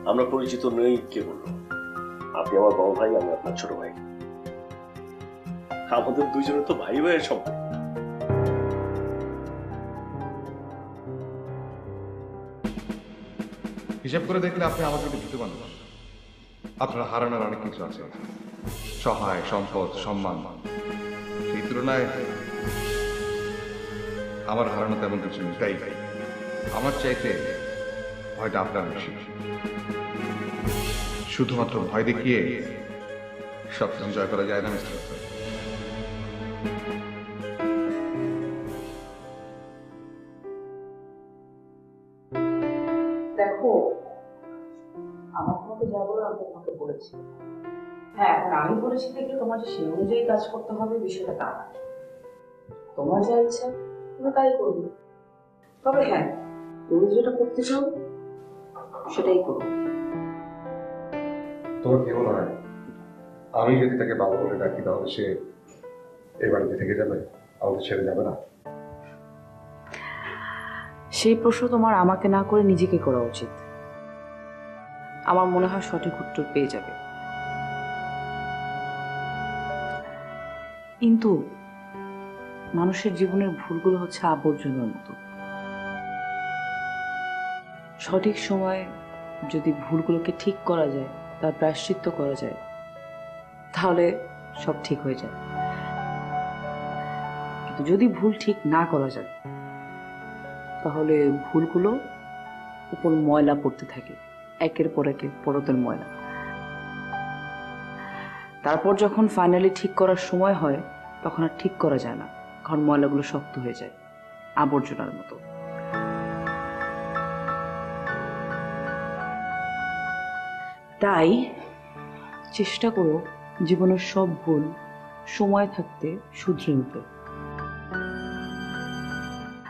আমরা পরিচিত নই কে বললো? আপনি আমার বড় ভাই, আমি আপনার ছোট ভাই। আমাদের দুইজনের তো ভাই ভাইয়ের সম্পর্ক। হিসাব করে দেখলে আপনি আমাদের দুটো মানুষ। আপনার হারানোর অনেক কিছু আছে, সহায়, সম্পদ, সম্মান। সেই তুলনায় আমার হারানো তেমন কিছু নেই। তাই আমার চাইতে ভয়টা আপনার বেশি। শুধুমাত্র ভয় দেখিয়ে সবকিছু জয় করা যায় না মিস্টার। দেখো, আমার তোমাকে যা বলো আমি তোমাকে বলেছি। হ্যাঁ, এখন আমি বলেছি দেখলে তোমার যে সেই অনুযায়ী কাজ করতে হবে বিষয়টা তা না। তোমার যা ইচ্ছা তুমি তাই করবে। তবে হ্যাঁ, তুমি যেটা করতে চাও সেটাই করো। তোমার কি মনে হয় আমি যদি তাকে বাবা বলে ডাকি তাহলে সে এই বাড়িতে থেকে যাবে, আমাদের ছেড়ে যাবে না? সেই প্রশ্ন তোমার আমাকে না করে নিজেকে করা উচিত। আমার মনে হয় সঠিক উত্তর পেয়ে যাবে। কিন্তু মানুষের জীবনের ভুলগুলো হচ্ছে আবর্জনার মতো। সঠিক সময়ে যদি ভুলগুলোকে ঠিক করা যায়, তার প্রায়শ্চিত্ত করা যায়, তাহলে সব ঠিক হয়ে যায়। কিন্তু যদি ভুল ঠিক না করা যায়, তাহলে ভুলগুলো উপর ময়লা পড়তে থাকে, একের পর একের পরতের ময়লা। তারপর যখন ফাইনালি ঠিক করার সময় হয়, তখন আর ঠিক করা যায় না, কারণ ময়লাগুলো শক্ত হয়ে যায়, আবর্জনার মতো। তাই চেষ্টা করো জীবনের সব ভুল সময় থাকতে শুধরে নিতে,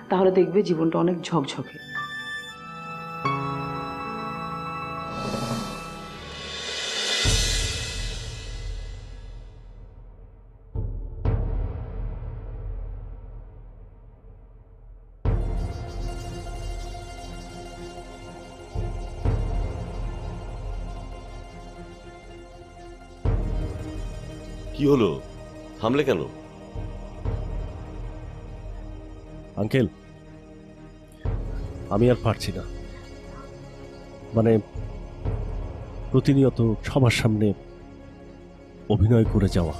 তাহলে দেখবে জীবনটা অনেক ঝকঝকে। কি হলো, থামলে কেন? আঙ্কেল, আমি আর পারছি না। মানে প্রতিনিয়ত সবার সামনে অভিনয় করে যাওয়া,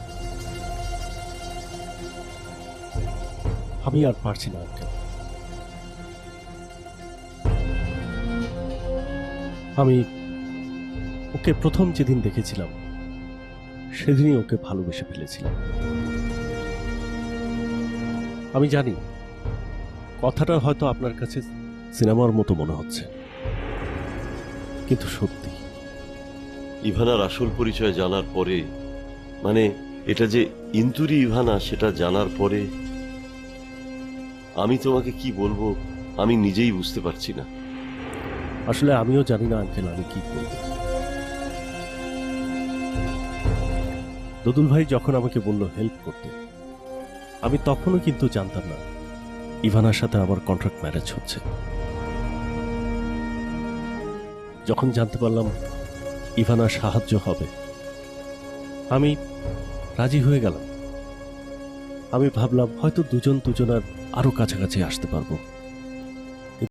আমি আর পারছি না আঙ্কেল। আমি ওকে প্রথম যেদিন দেখেছিলাম সেদিনই ওকে ভালোবেসে ফেলেছিলাম। আমি জানি কথাটা হয়তো আপনার কাছে সিনেমার মতো মনে হচ্ছে, কিন্তু সত্যি। ইভানার আসল পরিচয় জানার পরে, মানে এটা যে ইন্তুরি ইভানা সেটা জানার পরে আমি তোমাকে কি বলবো আমি নিজেই বুঝতে পারছি না। আসলে আমিও জানি না আঙ্কেল আমি কি করব। দদুল ভাই যখন আমাকে বলল হেল্প করতে, আমি তখনও কিন্তু জানতাম না ইভানার সাথে আমার কন্ট্রাক্ট ম্যারেজ হচ্ছে। যখন জানতে পারলাম ইভানার সাহায্য হবে, আমি রাজি হয়ে গেলাম। আমি ভাবলাম হয়তো দুজন দুজনার আরো কাছাকাছি আসতে পারবো।